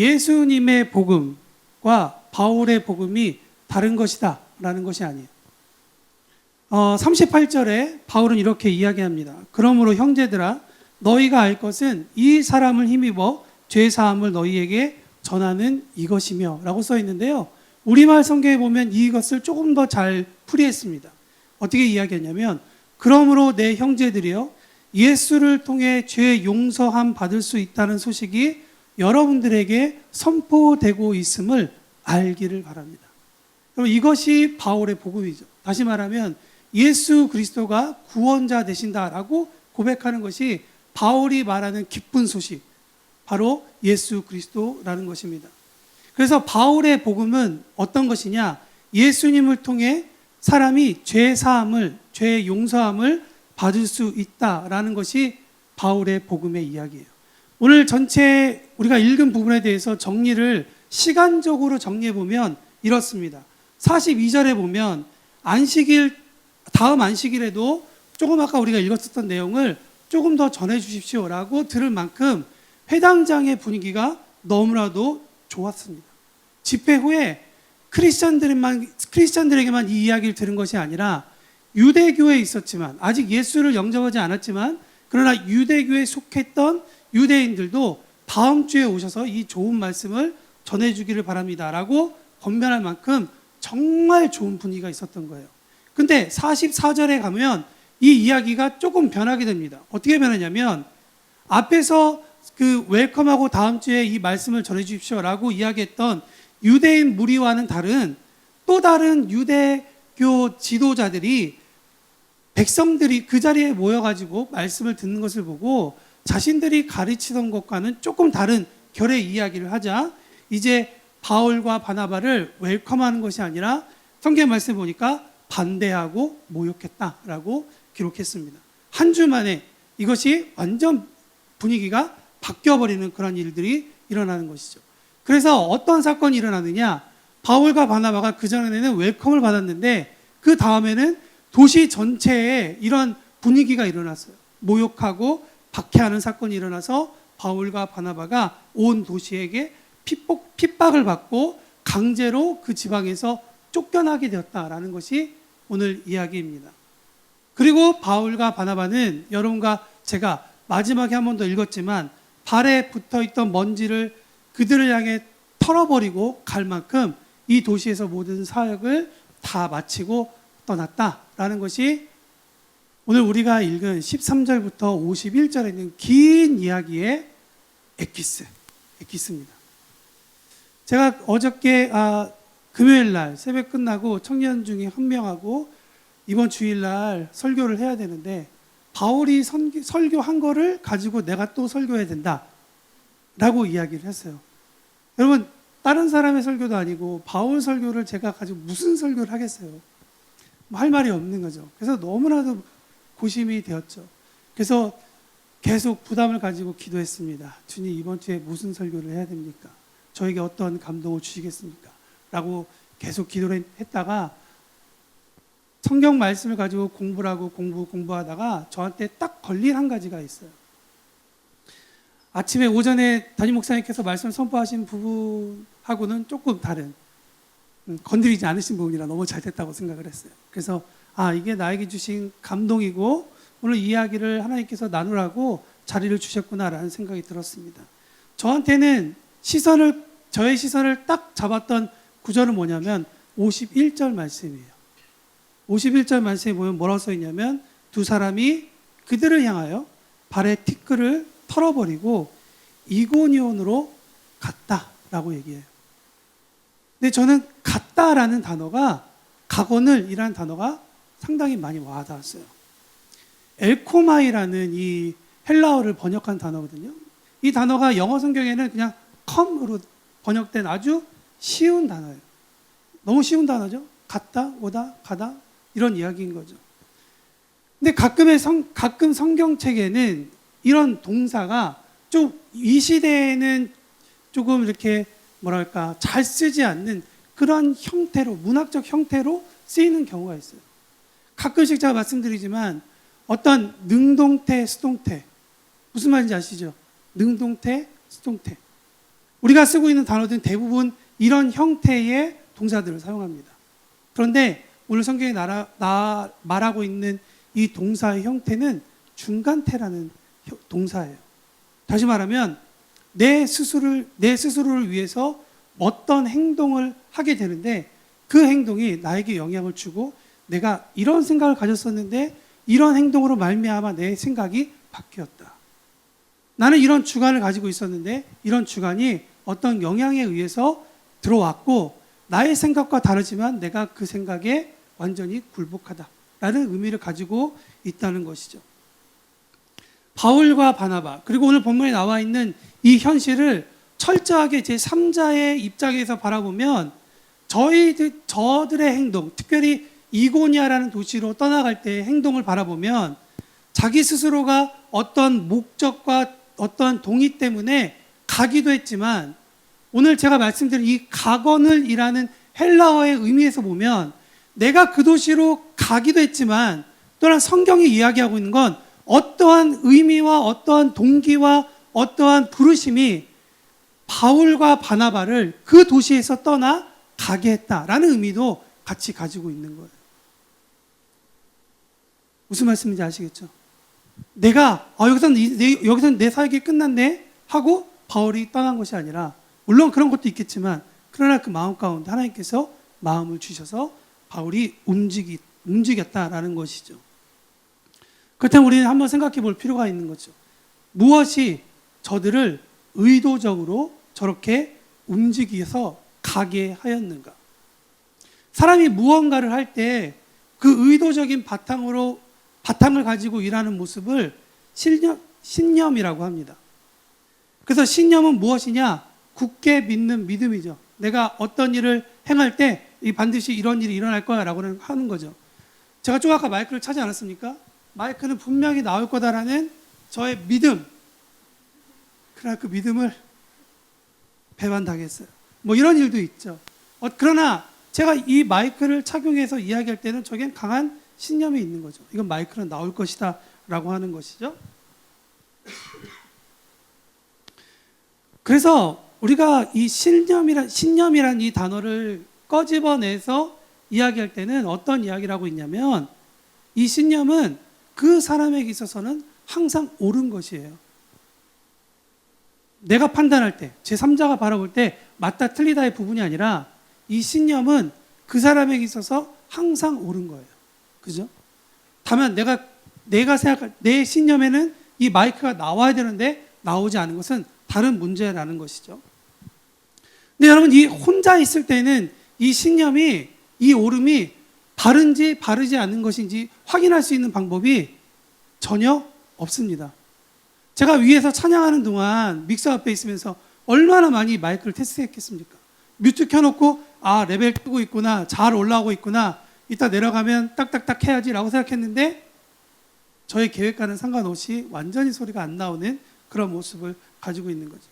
예수님의 복음과 바울의 복음이 다른 것이다 라는 것이 아니에요. 38절에 바울은 이렇게 이야기합니다. 그러므로 형제들아 너희가 알 것은 이 사람을 힘입어 죄사함을 너희에게 전하는 이것이며 라고 써 있는데요. 우리말 성경에 보면 이것을 조금 더 잘 풀이했습니다. 어떻게 이야기했냐면 그러므로 내 형제들이여 예수를 통해 죄 용서함 받을 수 있다는 소식이 여러분들에게 선포되고 있음을 알기를 바랍니다. 여러분 이것이 바울의 복음이죠. 다시 말하면 예수 그리스도가 구원자 되신다라고 고백하는 것이 바울이 말하는 기쁜 소식, 바로 예수 그리스도라는 것입니다. 그래서 바울의 복음은 어떤 것이냐? 예수님을 통해 사람이 죄 사함을, 죄 용서함을 받을 수 있다라는 것이 바울의 복음의 이야기예요. 오늘 전체 우리가 읽은 부분에 대해서 정리를 시간적으로 정리해 보면 이렇습니다. 42절에 보면 안식일, 다음 안식일에도 조금 아까 우리가 읽었었던 내용을 조금 더 전해 주십시오라고 들을 만큼 회당장의 분위기가 너무나도 좋았습니다. 집회 후에 크리스찬들에게만 이 이야기를 들은 것이 아니라 유대교에 있었지만 아직 예수를 영접하지 않았지만 그러나 유대교에 속했던 유대인들도 다음 주에 오셔서 이 좋은 말씀을 전해주기를 바랍니다 라고 권면할 만큼 정말 좋은 분위기가 있었던 거예요. 근데 44절에 가면 이 이야기가 조금 변하게 됩니다. 어떻게 변하냐면 앞에서 그 웰컴하고 다음 주에 이 말씀을 전해주십시오 라고 이야기했던 유대인 무리와는 다른 또 다른 유대교 지도자들이 백성들이 그 자리에 모여가지고 말씀을 듣는 것을 보고 자신들이 가르치던 것과는 조금 다른 결의 이야기를 하자 이제 바울과 바나바를 웰컴하는 것이 아니라 성경 말씀 보니까 반대하고 모욕했다라고 기록했습니다. 한 주 만에 이것이 완전 분위기가 바뀌어버리는 그런 일들이 일어나는 것이죠. 그래서 어떤 사건이 일어나느냐? 바울과 바나바가 그전에는 웰컴을 받았는데 그 다음에는 도시 전체에 이런 분위기가 일어났어요. 모욕하고 박해하는 사건이 일어나서 바울과 바나바가 온 도시에게 핍박을 받고 강제로 그 지방에서 쫓겨나게 되었다라는 것이 오늘 이야기입니다. 그리고 바울과 바나바는 여러분과 제가 마지막에 한 번 더 읽었지만 발에 붙어있던 먼지를 그들을 향해 털어버리고 갈 만큼 이 도시에서 모든 사역을 다 마치고 떠났다라는 것이 오늘 우리가 읽은 13절부터 51절에 있는 긴 이야기의 엑기스입니다. 제가 어저께 금요일날 새벽 끝나고 청년 중에 한 명하고 이번 주일날 설교를 해야 되는데 바울이 설교한 거를 가지고 내가 또 설교해야 된다 라고 이야기를 했어요. 여러분 다른 사람의 설교도 아니고 바울 설교를 제가 가지고 무슨 설교를 하겠어요. 할 말이 없는 거죠. 그래서 너무나도 고심이 되었죠. 그래서 계속 부담을 가지고 기도했습니다. 주님 이번 주에 무슨 설교를 해야 됩니까? 저에게 어떤 감동을 주시겠습니까? 라고 계속 기도를 했다가 성경 말씀을 가지고 공부를 하고 공부하다가 저한테 딱 걸린 한 가지가 있어요. 아침에 오전에 담임 목사님께서 말씀을 선포하신 부분하고는 조금 다른 건드리지 않으신 부분이라 너무 잘 됐다고 생각을 했어요. 그래서 이게 나에게 주신 감동이고 오늘 이야기를 하나님께서 나누라고 자리를 주셨구나라는 생각이 들었습니다. 저한테는 저의 시선을 딱 잡았던 구절은 뭐냐면 51절 말씀이에요. 51절 말씀에 보면 뭐라고 써 있냐면 두 사람이 그들을 향하여 발의 티끌을 털어버리고 이고니온으로 갔다라고 얘기해요. 근데 저는 갔다라는 단어가 가거늘이라는 단어가 상당히 많이 와닿았어요. 엘코마이라는 이 헬라어를 번역한 단어거든요. 이 단어가 영어 성경에는 그냥 come으로 번역된 아주 쉬운 단어예요. 너무 쉬운 단어죠. 갔다, 오다, 가다 이런 이야기인 거죠. 근데 가끔 성경책에는 이런 동사가 좀 이 시대에는 조금 이렇게 뭐랄까 잘 쓰지 않는 그런 형태로 문학적 형태로 쓰이는 경우가 있어요. 가끔씩 제가 말씀드리지만 어떤 능동태, 수동태 무슨 말인지 아시죠? 능동태, 수동태 우리가 쓰고 있는 단어들은 대부분 이런 형태의 동사들을 사용합니다. 그런데 오늘 성경에 말하고 있는 이 동사의 형태는 중간태라는 동사예요. 다시 말하면 내 스스로를 위해서 어떤 행동을 하게 되는데 그 행동이 나에게 영향을 주고 내가 이런 생각을 가졌었는데 이런 행동으로 말미암아 내 생각이 바뀌었다. 나는 이런 주관을 가지고 있었는데 이런 주관이 어떤 영향에 의해서 들어왔고 나의 생각과 다르지만 내가 그 생각에 완전히 굴복하다라는 의미를 가지고 있다는 것이죠. 바울과 바나바 그리고 오늘 본문에 나와 있는 이 현실을 철저하게 제3자의 입장에서 바라보면 저들의 행동, 특별히 이고니아라는 도시로 떠나갈 때의 행동을 바라보면 자기 스스로가 어떤 목적과 어떤 동의 때문에 가기도 했지만 오늘 제가 말씀드린 이 가거늘이라는 헬라어의 의미에서 보면 내가 그 도시로 가기도 했지만 또한 성경이 이야기하고 있는 건 어떠한 의미와 어떠한 동기와 어떠한 부르심이 바울과 바나바를 그 도시에서 떠나 가게 했다라는 의미도 같이 가지고 있는 거예요. 무슨 말씀인지 아시겠죠? 내가 여기서는 내 사역이 끝났네 하고 바울이 떠난 것이 아니라 물론 그런 것도 있겠지만 그러나 그 마음 가운데 하나님께서 마음을 주셔서 바울이 움직였다라는 것이죠. 그렇다면 우리는 한번 생각해 볼 필요가 있는 거죠. 무엇이 저들을 의도적으로 저렇게 움직여서 가게 하였는가? 사람이 무언가를 할 때 그 의도적인 바탕을 가지고 일하는 모습을 신념이라고 합니다. 그래서 신념은 무엇이냐? 굳게 믿는 믿음이죠. 내가 어떤 일을 행할 때 반드시 이런 일이 일어날 거야 라고 하는 거죠. 제가 좀 아까 마이크를 차지 않았습니까? 마이크는 분명히 나올 거다라는 저의 믿음. 그러나 그 믿음을 배반당했어요. 뭐 이런 일도 있죠. 그러나 제가 이 마이크를 착용해서 이야기할 때는 저겐 강한 신념이 있는 거죠. 이건 마이크는 나올 것이다 라고 하는 것이죠. 그래서 우리가 이 신념이란 이 단어를 꺼집어내서 이야기할 때는 어떤 이야기를 하고 있냐면 이 신념은 그 사람에게 있어서는 항상 옳은 것이에요. 내가 판단할 때, 제3자가 바라볼 때 맞다 틀리다의 부분이 아니라 이 신념은 그 사람에게 있어서 항상 옳은 거예요. 그죠? 다만 내가 생각할 내 신념에는 이 마이크가 나와야 되는데 나오지 않은 것은 다른 문제라는 것이죠. 근데 여러분 이 혼자 있을 때는 이 신념이 이 옳음이 바른지 바르지 않는 것인지 확인할 수 있는 방법이 전혀 없습니다. 제가 위에서 찬양하는 동안 믹서 앞에 있으면서 얼마나 많이 마이크를 테스트했겠습니까? 뮤트 켜놓고 레벨 끄고 있구나, 잘 올라오고 있구나, 이따 내려가면 딱딱딱 해야지 라고 생각했는데 저의 계획과는 상관없이 완전히 소리가 안 나오는 그런 모습을 가지고 있는 거죠.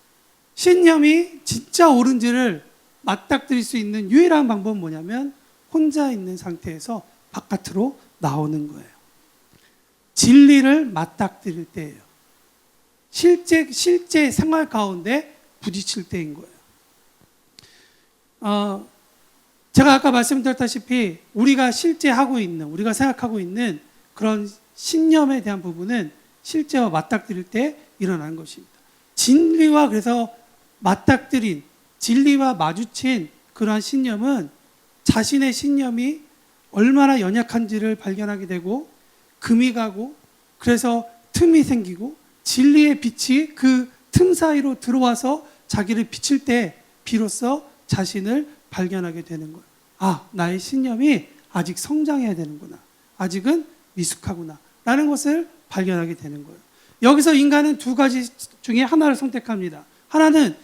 신념이 진짜 옳은지를 맞닥뜨릴 수 있는 유일한 방법은 뭐냐면 혼자 있는 상태에서 바깥으로 나오는 거예요. 진리를 맞닥뜨릴 때예요. 실제 생활 가운데 부딪힐 때인 거예요. 제가 아까 말씀드렸다시피 우리가 실제 하고 있는, 우리가 생각하고 있는 그런 신념에 대한 부분은 실제와 맞닥뜨릴 때 일어나는 것입니다. 진리와 그래서 맞닥뜨린, 진리와 마주친 그러한 신념은 자신의 신념이 얼마나 연약한지를 발견하게 되고 금이 가고 그래서 틈이 생기고 진리의 빛이 그 틈 사이로 들어와서 자기를 비칠 때 비로소 자신을 발견하게 되는 거예요. 나의 신념이 아직 성장해야 되는구나. 아직은 미숙하구나. 라는 것을 발견하게 되는 거예요. 여기서 인간은 두 가지 중에 하나를 선택합니다. 하나는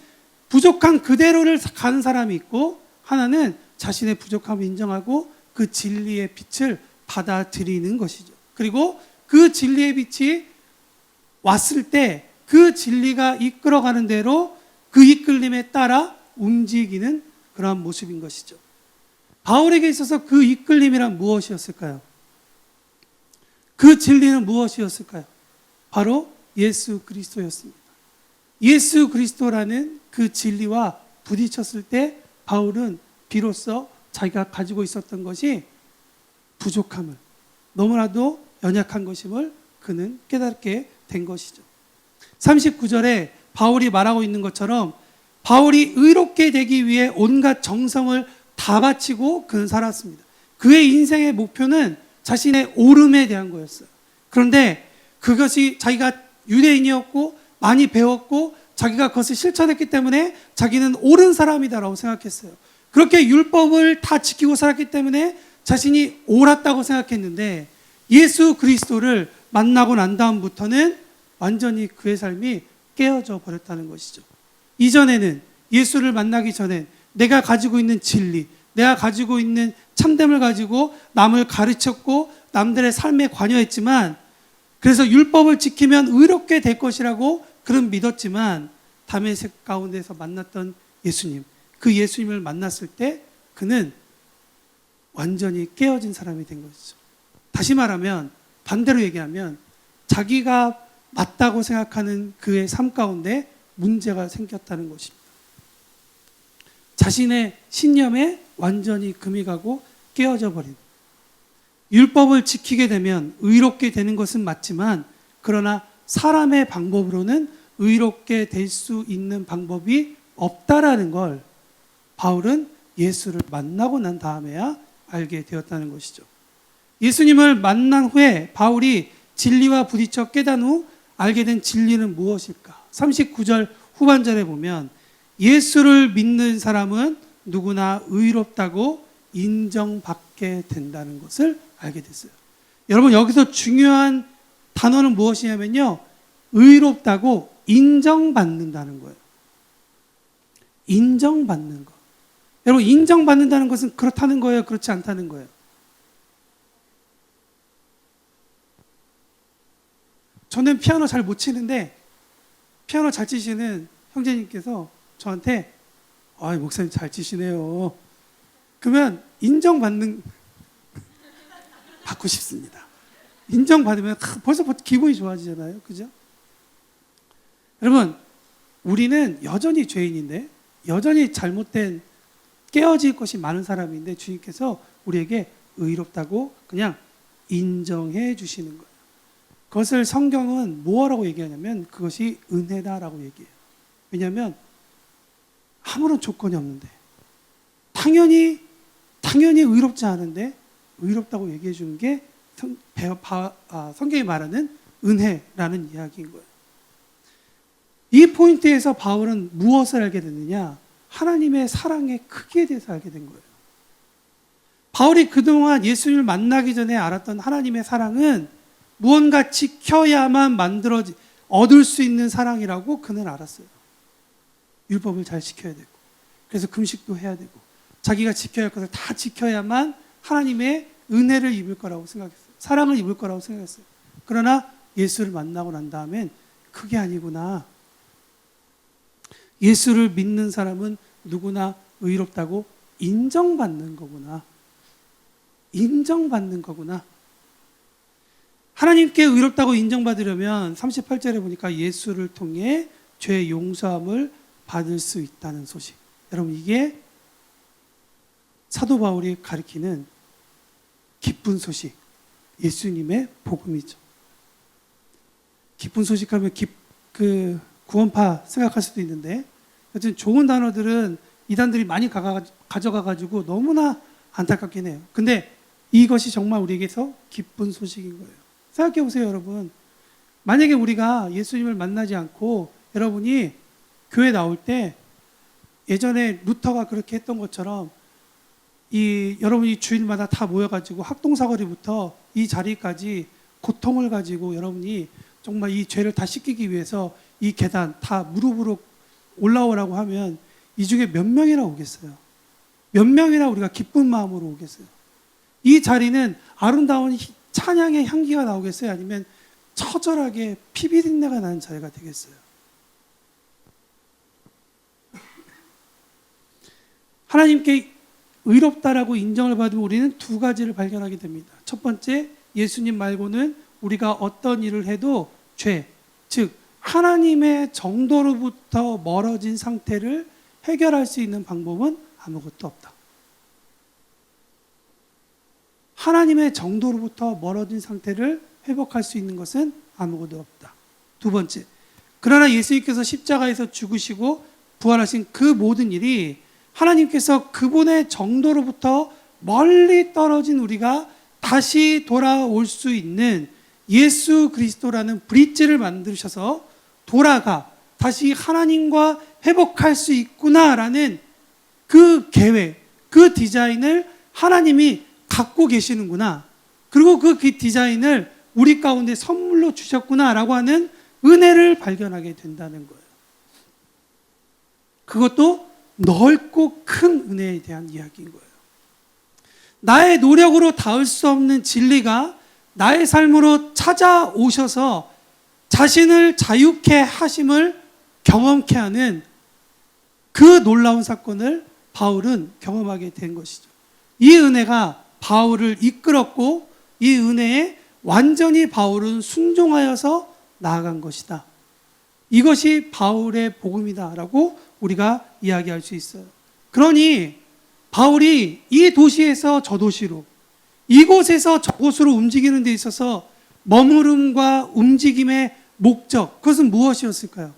부족한 그대로를 가는 사람이 있고 하나는 자신의 부족함을 인정하고 그 진리의 빛을 받아들이는 것이죠. 그리고 그 진리의 빛이 왔을 때 그 진리가 이끌어가는 대로 그 이끌림에 따라 움직이는 그러한 모습인 것이죠. 바울에게 있어서 그 이끌림이란 무엇이었을까요? 그 진리는 무엇이었을까요? 바로 예수 그리스도였습니다. 예수 그리스도라는 그 진리와 부딪혔을 때 바울은 비로소 자기가 가지고 있었던 것이 부족함을, 너무나도 연약한 것임을 그는 깨닫게 된 것이죠. 39절에 바울이 말하고 있는 것처럼 바울이 의롭게 되기 위해 온갖 정성을 다 바치고 그는 살았습니다. 그의 인생의 목표는 자신의 옳음에 대한 거였어요. 그런데 그것이 자기가 유대인이었고 많이 배웠고 자기가 그것을 실천했기 때문에 자기는 옳은 사람이다라고 생각했어요. 그렇게 율법을 다 지키고 살았기 때문에 자신이 옳았다고 생각했는데 예수 그리스도를 만나고 난 다음부터는 완전히 그의 삶이 깨어져 버렸다는 것이죠. 이전에는 예수를 만나기 전엔 내가 가지고 있는 진리, 내가 가지고 있는 참됨을 가지고 남을 가르쳤고 남들의 삶에 관여했지만, 그래서 율법을 지키면 의롭게 될 것이라고 그는 믿었지만 다메섹 가운데서 만났던 예수님, 그 예수님을 만났을 때 그는 완전히 깨어진 사람이 된 것이죠. 다시 말하면, 반대로 얘기하면 자기가 맞다고 생각하는 그의 삶 가운데 문제가 생겼다는 것입니다. 자신의 신념에 완전히 금이 가고 깨어져 버린, 율법을 지키게 되면 의롭게 되는 것은 맞지만 그러나 사람의 방법으로는 의롭게 될 수 있는 방법이 없다라는 걸 바울은 예수를 만나고 난 다음에야 알게 되었다는 것이죠. 예수님을 만난 후에 바울이 진리와 부딪혀 깨닫은 후 알게 된 진리는 무엇일까? 39절 후반절에 보면 예수를 믿는 사람은 누구나 의롭다고 인정받게 된다는 것을 알게 됐어요. 여러분, 여기서 중요한 단어는 무엇이냐면요, 의롭다고 인정받는다는 거예요. 인정받는 것. 여러분, 인정받는다는 것은 그렇다는 거예요, 그렇지 않다는 거예요? 저는 피아노 잘 못 치는데 피아노 잘 치시는 형제님께서 저한테 목사님 잘 치시네요. 그러면 인정받는 받고 싶습니다. 인정받으면 벌써 기분이 좋아지잖아요. 그죠? 여러분, 우리는 여전히 죄인인데, 여전히 잘못된 깨어질 것이 많은 사람인데 주님께서 우리에게 의롭다고 그냥 인정해 주시는 거예요. 그것을 성경은 뭐라고 얘기하냐면 그것이 은혜다라고 얘기해요. 왜냐하면 아무런 조건이 없는데, 당연히 의롭지 않은데 의롭다고 얘기해 주는 게 성경이 말하는 은혜라는 이야기인 거예요. 이 포인트에서 바울은 무엇을 알게 됐느냐? 하나님의 사랑의 크기에 대해서 알게 된 거예요. 바울이 그동안 예수님을 만나기 전에 알았던 하나님의 사랑은 무언가 지켜야만 얻을 수 있는 사랑이라고 그는 알았어요. 율법을 잘 지켜야 되고, 그래서 금식도 해야 되고, 자기가 지켜야 할 것을 다 지켜야만 하나님의 은혜를 입을 거라고 생각했어요. 사랑을 입을 거라고 생각했어요. 그러나 예수를 만나고 난 다음엔 그게 아니구나. 예수를 믿는 사람은 누구나 의롭다고 인정받는 거구나. 인정받는 거구나. 하나님께 의롭다고 인정받으려면 38절에 보니까 예수를 통해 죄 용서함을 받을 수 있다는 소식. 여러분, 이게 사도 바울이 가리키는 기쁜 소식, 예수님의 복음이죠. 기쁜 소식하면 구원파 생각할 수도 있는데, 여튼 좋은 단어들은 이단들이 많이 가져가가지고 너무나 안타깝긴 해요. 근데 이것이 정말 우리에게서 기쁜 소식인 거예요. 생각해 보세요, 여러분. 만약에 우리가 예수님을 만나지 않고 여러분이 교회 나올 때 예전에 루터가 그렇게 했던 것처럼 여러분이 주일마다 다 모여가지고 학동사거리부터 이 자리까지 고통을 가지고 여러분이 정말 이 죄를 다 씻기기 위해서 이 계단 다 무릎으로 올라오라고 하면 이 중에 몇 명이나 오겠어요? 몇 명이나 우리가 기쁜 마음으로 오겠어요? 이 자리는 아름다운 찬양의 향기가 나오겠어요? 아니면 처절하게 피비린내가 나는 자리가 되겠어요? 하나님께 의롭다라고 인정을 받으면 우리는 두 가지를 발견하게 됩니다. 첫 번째, 예수님 말고는 우리가 어떤 일을 해도 죄, 즉 하나님의 정도로부터 멀어진 상태를 해결할 수 있는 방법은 아무것도 없다. 하나님의 정도로부터 멀어진 상태를 회복할 수 있는 것은 아무것도 없다. 두 번째, 그러나 예수님께서 십자가에서 죽으시고 부활하신 그 모든 일이 하나님께서 그분의 정도로부터 멀리 떨어진 우리가 다시 돌아올 수 있는 예수 그리스도라는 브릿지를 만드셔서 돌아가 다시 하나님과 회복할 수 있구나라는 그 계획, 그 디자인을 하나님이 갖고 계시는구나. 그리고 그 디자인을 우리 가운데 선물로 주셨구나라고 하는 은혜를 발견하게 된다는 거예요. 그것도 넓고 큰 은혜에 대한 이야기인 거예요. 나의 노력으로 닿을 수 없는 진리가 나의 삶으로 찾아오셔서 자신을 자유케 하심을 경험케 하는 그 놀라운 사건을 바울은 경험하게 된 것이죠. 이 은혜가 바울을 이끌었고 이 은혜에 완전히 바울은 순종하여서 나아간 것이다. 이것이 바울의 복음이다라고 우리가 이야기할 수 있어요. 그러니 바울이 이 도시에서 저 도시로, 이곳에서 저곳으로 움직이는 데 있어서 머무름과 움직임의 목적, 그것은 무엇이었을까요?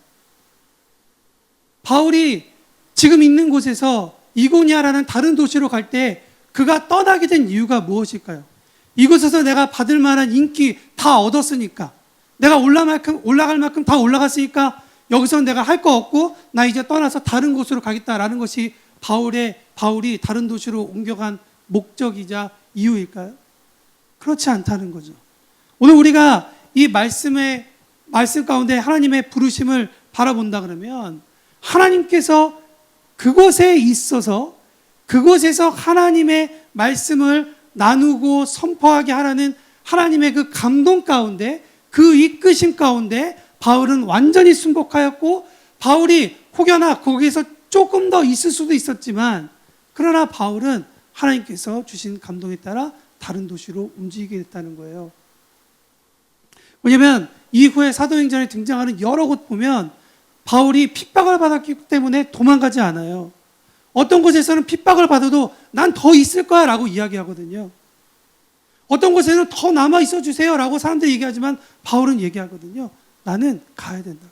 바울이 지금 있는 곳에서 이고니아라는 다른 도시로 갈 때 그가 떠나게 된 이유가 무엇일까요? 이곳에서 내가 받을 만한 인기 다 얻었으니까, 내가 올라갈 만큼 다 올라갔으니까 여기서 내가 할 거 없고 나 이제 떠나서 다른 곳으로 가겠다라는 것이 바울이 다른 도시로 옮겨간 목적이자 이유일까요? 그렇지 않다는 거죠. 오늘 우리가 이 말씀 가운데 하나님의 부르심을 바라본다 그러면 하나님께서 그곳에 있어서 그곳에서 하나님의 말씀을 나누고 선포하게 하라는 하나님의 그 감동 가운데, 그 이끄심 가운데 바울은 완전히 순복하였고, 바울이 혹여나 거기에서 조금 더 있을 수도 있었지만, 그러나 바울은 하나님께서 주신 감동에 따라 다른 도시로 움직이게 됐다는 거예요. 왜냐하면 이후에 사도행전에 등장하는 여러 곳 보면 바울이 핍박을 받았기 때문에 도망가지 않아요. 어떤 곳에서는 핍박을 받아도 난 더 있을 거야 라고 이야기하거든요. 어떤 곳에는 더 남아 있어 주세요 라고 사람들이 얘기하지만 바울은 얘기하거든요. 나는 가야 된다.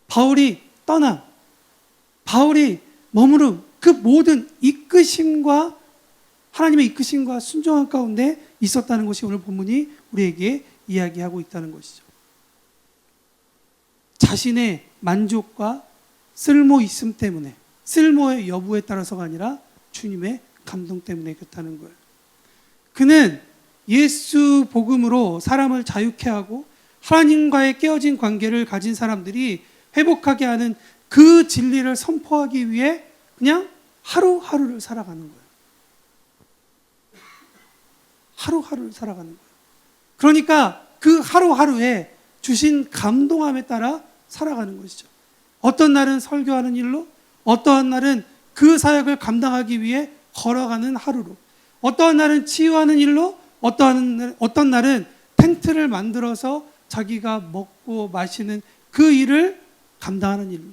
바울이 떠나, 바울이 머무름, 그 모든 이끄심과 하나님의 이끄심과 순종한 가운데 있었다는 것이 오늘 본문이 우리에게 이야기하고 있다는 것이죠. 자신의 만족과 쓸모 있음 때문에, 쓸모의 여부에 따라서가 아니라 주님의 감동 때문에 그렇다는 거예요. 그는 예수 복음으로 사람을 자유케 하고 하나님과의 깨어진 관계를 가진 사람들이 회복하게 하는 그 진리를 선포하기 위해 그냥 하루하루를 살아가는 거예요. 하루하루를 살아가는 거예요. 그러니까 그 하루하루에 주신 감동함에 따라 살아가는 것이죠. 어떤 날은 설교하는 일로, 어떠한 날은 그 사역을 감당하기 위해 걸어가는 하루로, 어떠한 날은 치유하는 일로, 어떤 날은 텐트를 만들어서 자기가 먹고 마시는 그 일을 감당하는 일로,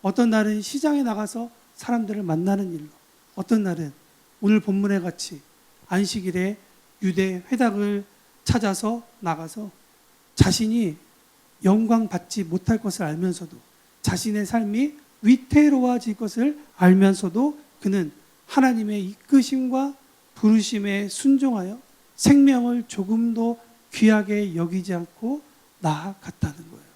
어떤 날은 시장에 나가서 사람들을 만나는 일로, 어떤 날은 오늘 본문에 같이 안식일에 유대 회당을 찾아서 나가서 자신이 영광 받지 못할 것을 알면서도, 자신의 삶이 위태로워질 것을 알면서도 그는 하나님의 이끄심과 부르심에 순종하여 생명을 조금도 귀하게 여기지 않고 나아갔다는 거예요.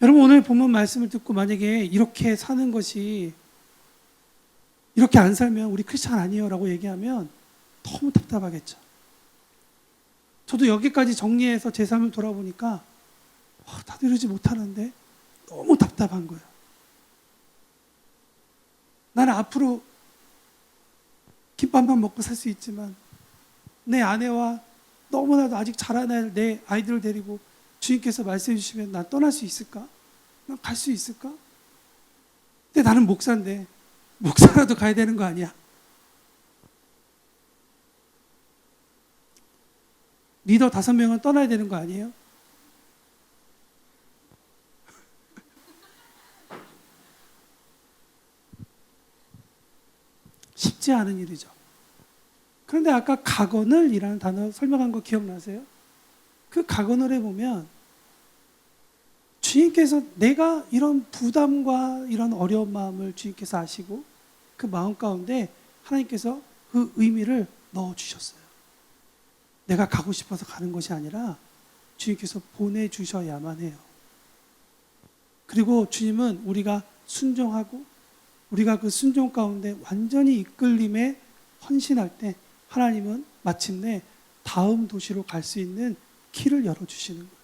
여러분, 오늘 본문 말씀을 듣고 만약에 이렇게 사는 것이, 이렇게 안 살면 우리 크리스찬 아니에요 라고 얘기하면 너무 답답하겠죠. 저도 여기까지 정리해서 제 삶을 돌아보니까 나도 이러지 못하는데 너무 답답한 거예요. 나는 앞으로 김밥만 먹고 살 수 있지만 내 아내와 너무나도 아직 자라날 내 아이들을 데리고 주님께서 말씀해 주시면 난 떠날 수 있을까? 난 갈 수 있을까? 근데 나는 목사인데 목사라도 가야 되는 거 아니야? 리더 5명은 떠나야 되는 거 아니에요? 쉽지 않은 일이죠. 그런데 아까 가거늘이라는 단어 설명한 거 기억나세요? 그 가거늘에 보면 주님께서 내가 이런 부담과 이런 어려운 마음을 주님께서 아시고 그 마음 가운데 하나님께서 그 의미를 넣어주셨어요. 내가 가고 싶어서 가는 것이 아니라 주님께서 보내주셔야만 해요. 그리고 주님은 우리가 순종하고 우리가 그 순종 가운데 완전히 이끌림에 헌신할 때 하나님은 마침내 다음 도시로 갈 수 있는 길을 열어주시는 거예요.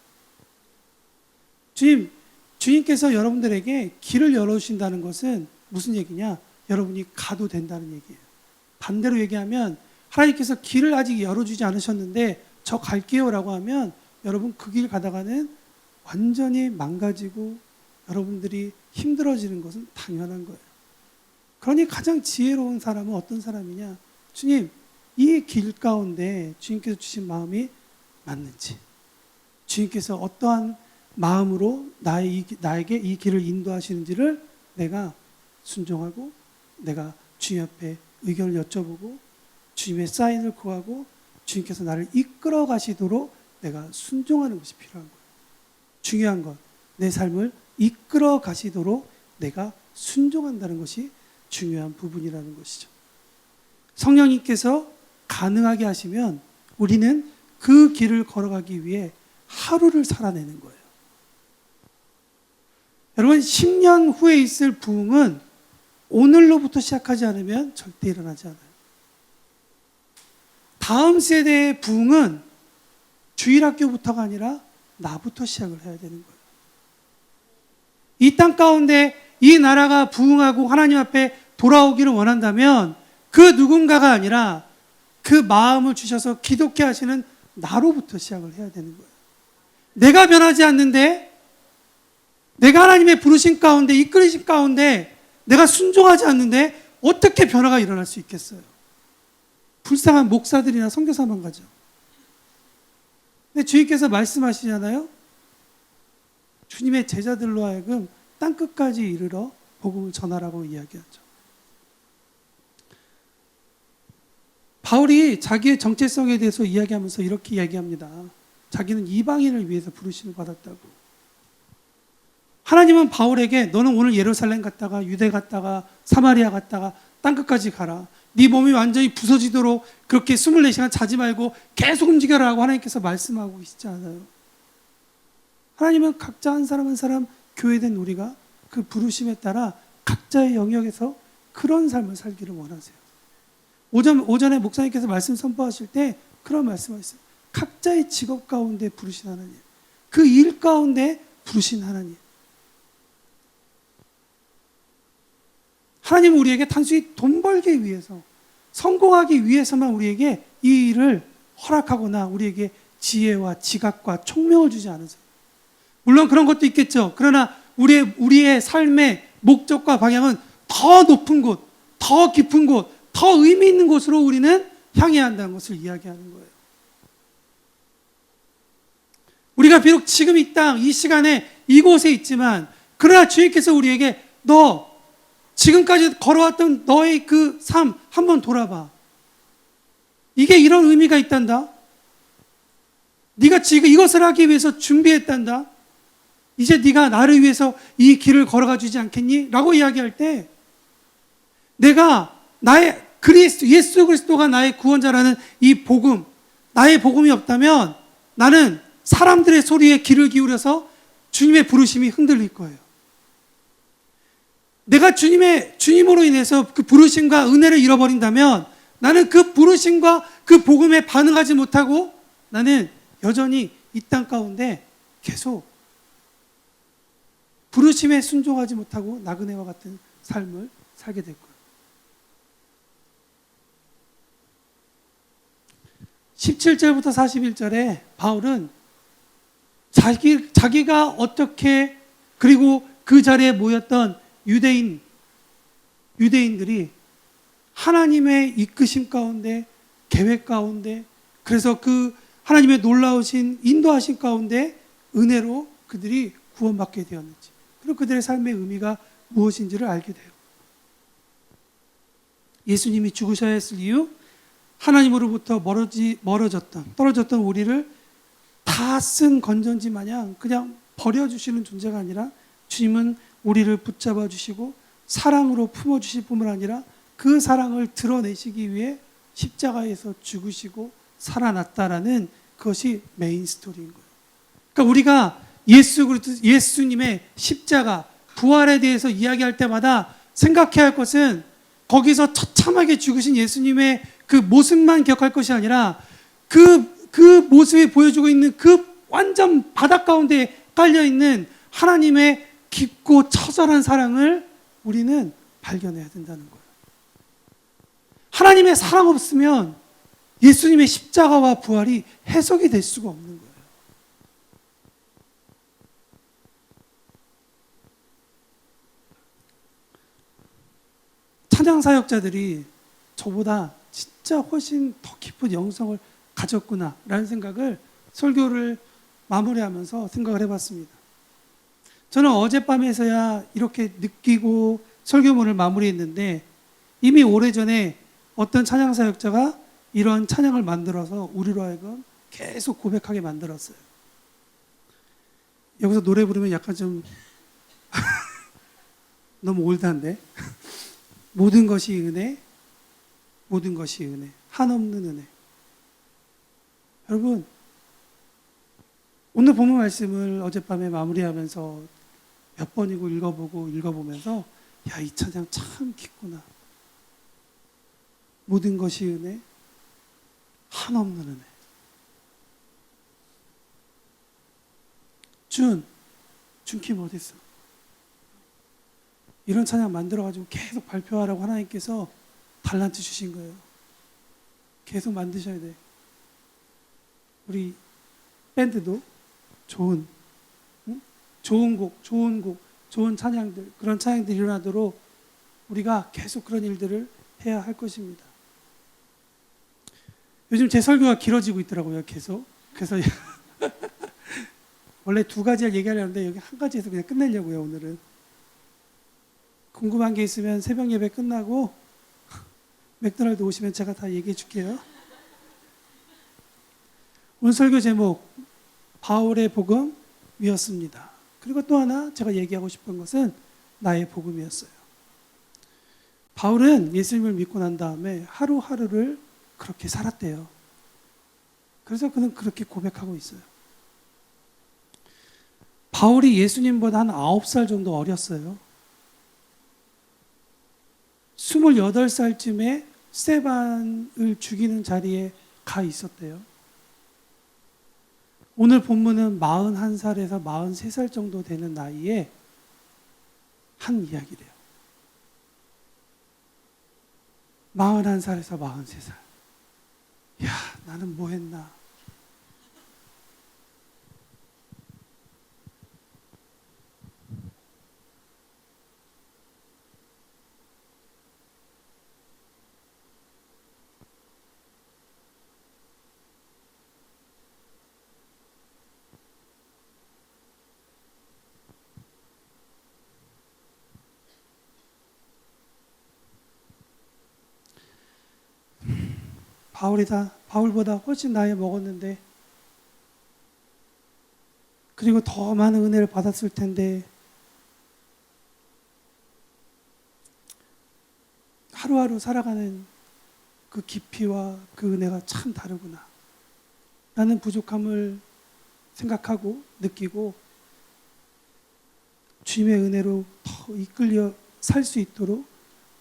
주님께서 여러분들에게 길을 열어주신다는 것은 무슨 얘기냐? 여러분이 가도 된다는 얘기예요. 반대로 얘기하면 하나님께서 길을 아직 열어주지 않으셨는데 저 갈게요 라고 하면 여러분 그 길 가다가는 완전히 망가지고 여러분들이 힘들어지는 것은 당연한 거예요. 그러니 가장 지혜로운 사람은 어떤 사람이냐? 주님, 이 길 가운데 주님께서 주신 마음이 맞는지, 주님께서 어떠한 마음으로 나에게 이 길을 인도하시는지를 내가 순종하고 내가 주님 앞에 의견을 여쭤보고 주님의 사인을 구하고 주님께서 나를 이끌어 가시도록 내가 순종하는 것이 필요한 거예요. 중요한 건 내 삶을 이끌어 가시도록 내가 순종한다는 것이 중요한 부분이라는 것이죠. 성령님께서 가능하게 하시면 우리는 그 길을 걸어가기 위해 하루를 살아내는 거예요. 여러분 10년 후에 있을 부흥은 오늘로부터 시작하지 않으면 절대 일어나지 않아요. 다음 세대의 부흥은 주일학교부터가 아니라 나부터 시작을 해야 되는 거예요. 이 땅 가운데 이 나라가 부흥하고 하나님 앞에 돌아오기를 원한다면 그 누군가가 아니라 그 마음을 주셔서 기독케 하시는 나로부터 시작을 해야 되는 거예요. 내가 변하지 않는데, 내가 하나님의 부르심 가운데 이끌리심 가운데 내가 순종하지 않는데 어떻게 변화가 일어날 수 있겠어요? 불쌍한 목사들이나 선교사만 가죠. 근데 주님께서 말씀하시잖아요. 주님의 제자들로 하여금 땅끝까지 이르러 복음을 전하라고 이야기하죠. 바울이 자기의 정체성에 대해서 이야기하면서 이렇게 이야기합니다. 자기는 이방인을 위해서 부르심을 받았다고. 하나님은 바울에게 너는 오늘 예루살렘 갔다가 유대 갔다가 사마리아 갔다가 땅끝까지 가라. 네 몸이 완전히 부서지도록 그렇게 24시간 자지 말고 계속 움직여라 하고 하나님께서 말씀하고 계시지 않아요. 하나님은 각자 한 사람 한 사람 교회된 우리가 그 부르심에 따라 각자의 영역에서 그런 삶을 살기를 원하세요. 오전에 목사님께서 말씀 선포하실 때 그런 말씀하셨어요. 각자의 직업 가운데 부르신 하나님, 그 일 가운데 부르신 하나님. 하나님은 우리에게 단순히 돈 벌기 위해서, 성공하기 위해서만 우리에게 이 일을 허락하거나 우리에게 지혜와 지각과 총명을 주지 않으세요. 물론 그런 것도 있겠죠. 그러나 우리의 삶의 목적과 방향은 더 높은 곳, 더 깊은 곳, 더 의미 있는 곳으로 우리는 향해야 한다는 것을 이야기하는 거예요. 우리가 비록 지금 이 땅, 이 시간에 이곳에 있지만 그러나 주님께서 우리에게 너 지금까지 걸어왔던 너의 그 삶 한번 돌아봐. 이게 이런 의미가 있단다. 네가 지금 이것을 하기 위해서 준비했단다. 이제 네가 나를 위해서 이 길을 걸어가 주지 않겠니? 라고 이야기할 때 내가 나의 예수 그리스도가 나의 구원자라는 이 복음, 나의 복음이 없다면 나는 사람들의 소리에 귀를 기울여서 주님의 부르심이 흔들릴 거예요. 내가 주님으로 인해서 그 부르심과 은혜를 잃어버린다면 나는 그 부르심과 그 복음에 반응하지 못하고 나는 여전히 이 땅 가운데 계속 부르심에 순종하지 못하고 나그네와 같은 삶을 살게 될 거예요. 17절부터 41절에 바울은 자기가 어떻게 그리고 그 자리에 모였던 유대인들이 하나님의 이끄심 가운데 계획 가운데 그래서 그 하나님의 놀라우신 인도하신 가운데 은혜로 그들이 구원받게 되었는지, 그리고 그들의 삶의 의미가 무엇인지를 알게 돼요. 예수님이 죽으셔야 했을 이유, 하나님으로부터 떨어졌던 우리를 다 쓴 건전지 마냥 그냥 버려주시는 존재가 아니라, 주님은 우리를 붙잡아 주시고 사랑으로 품어주실 뿐만 아니라 그 사랑을 드러내시기 위해 십자가에서 죽으시고 살아났다라는 그것이 메인 스토리인 거예요. 그러니까 우리가 예수님의 십자가, 부활에 대해서 이야기할 때마다 생각해야 할 것은, 거기서 처참하게 죽으신 예수님의 그 모습만 기억할 것이 아니라, 그 모습이 보여주고 있는 그 완전 바닥 가운데 깔려있는 하나님의 깊고 처절한 사랑을 우리는 발견해야 된다는 거예요. 하나님의 사랑 없으면 예수님의 십자가와 부활이 해석이 될 수가 없는 거예요. 찬양 사역자들이 저보다 진짜 훨씬 더 깊은 영성을 가졌구나라는 생각을 설교를 마무리하면서 생각을 해봤습니다. 저는 어젯밤에서야 이렇게 느끼고 설교문을 마무리했는데, 이미 오래전에 어떤 찬양 사역자가 이런 찬양을 만들어서 우리로 하여금 계속 고백하게 만들었어요. 여기서 노래 부르면 약간 좀 너무 올드한데 모든 것이 은혜, 모든 것이 은혜, 한없는 은혜. 여러분, 오늘 본문 말씀을 어젯밤에 마무리하면서 몇 번이고 읽어보면서, 야, 이 찬양 참 깊구나. 모든 것이 은혜, 한없는 은혜. 준킴 어디 있어? 이런 찬양 만들어가지고 계속 발표하라고 하나님께서 달란트 주신 거예요. 계속 만드셔야 돼. 우리 밴드도 좋은 곡, 좋은 찬양들, 그런 찬양들이 일어나도록 우리가 계속 그런 일들을 해야 할 것입니다. 요즘 제 설교가 길어지고 있더라고요, 계속. 그래서 원래 두 가지 얘기하려는데 여기 한 가지에서 그냥 끝내려고요, 오늘은. 궁금한 게 있으면 새벽 예배 끝나고 맥도날드 오시면 제가 다 얘기해 줄게요. 오늘 설교 제목, 바울의 복음이었습니다. 그리고 또 하나 제가 얘기하고 싶은 것은 나의 복음이었어요. 바울은 예수님을 믿고 난 다음에 하루하루를 그렇게 살았대요. 그래서 그는 그렇게 고백하고 있어요. 바울이 예수님보다 한 9살 정도 어렸어요. 28살쯤에 스데반을 죽이는 자리에 가 있었대요. 오늘 본문은 41살에서 43살 정도 되는 나이에 한 이야기래요. 41살에서 43살. 야, 나는 뭐 했나? 바울보다 훨씬 나이 먹었는데, 그리고 더 많은 은혜를 받았을 텐데, 하루하루 살아가는 그 깊이와 그 은혜가 참 다르구나. 라는 부족함을 생각하고 느끼고, 주님의 은혜로 더 이끌려 살 수 있도록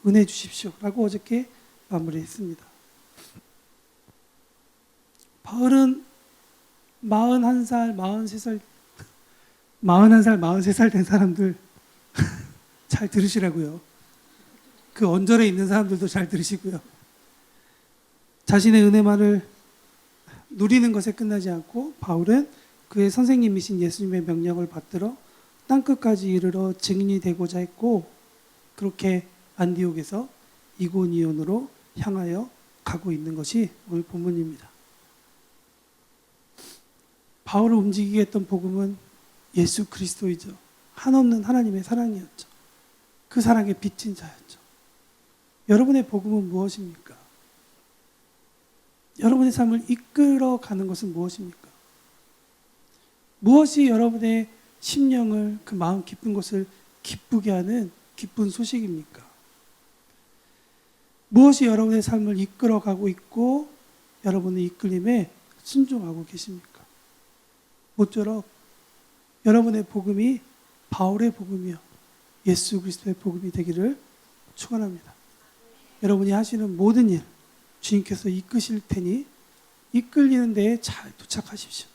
은혜 주십시오. 라고 어저께 마무리했습니다. 바울은 41살, 43살 된 사람들 잘 들으시라고요. 그 언저리에 있는 사람들도 잘 들으시고요. 자신의 은혜만을 누리는 것에 끝나지 않고 바울은 그의 선생님이신 예수님의 명령을 받들어 땅끝까지 이르러 증인이 되고자 했고, 그렇게 안디옥에서 이고니온으로 향하여 가고 있는 것이 오늘 본문입니다. 바울을 움직이게 했던 복음은 예수 그리스도이죠. 한없는 하나님의 사랑이었죠. 그 사랑에 빚진 자였죠. 여러분의 복음은 무엇입니까? 여러분의 삶을 이끌어가는 것은 무엇입니까? 무엇이 여러분의 심령을, 그 마음 깊은 곳을 기쁘게 하는 기쁜 소식입니까? 무엇이 여러분의 삶을 이끌어가고 있고 여러분의 이끌림에 순종하고 계십니까? 모쪼록 여러분의 복음이 바울의 복음이요 예수 그리스도의 복음이 되기를 축원합니다. 여러분이 하시는 모든 일 주님께서 이끄실 테니 이끌리는 데에 잘 도착하십시오.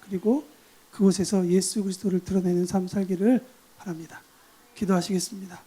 그리고 그곳에서 예수 그리스도를 드러내는 삶 살기를 바랍니다. 기도하시겠습니다.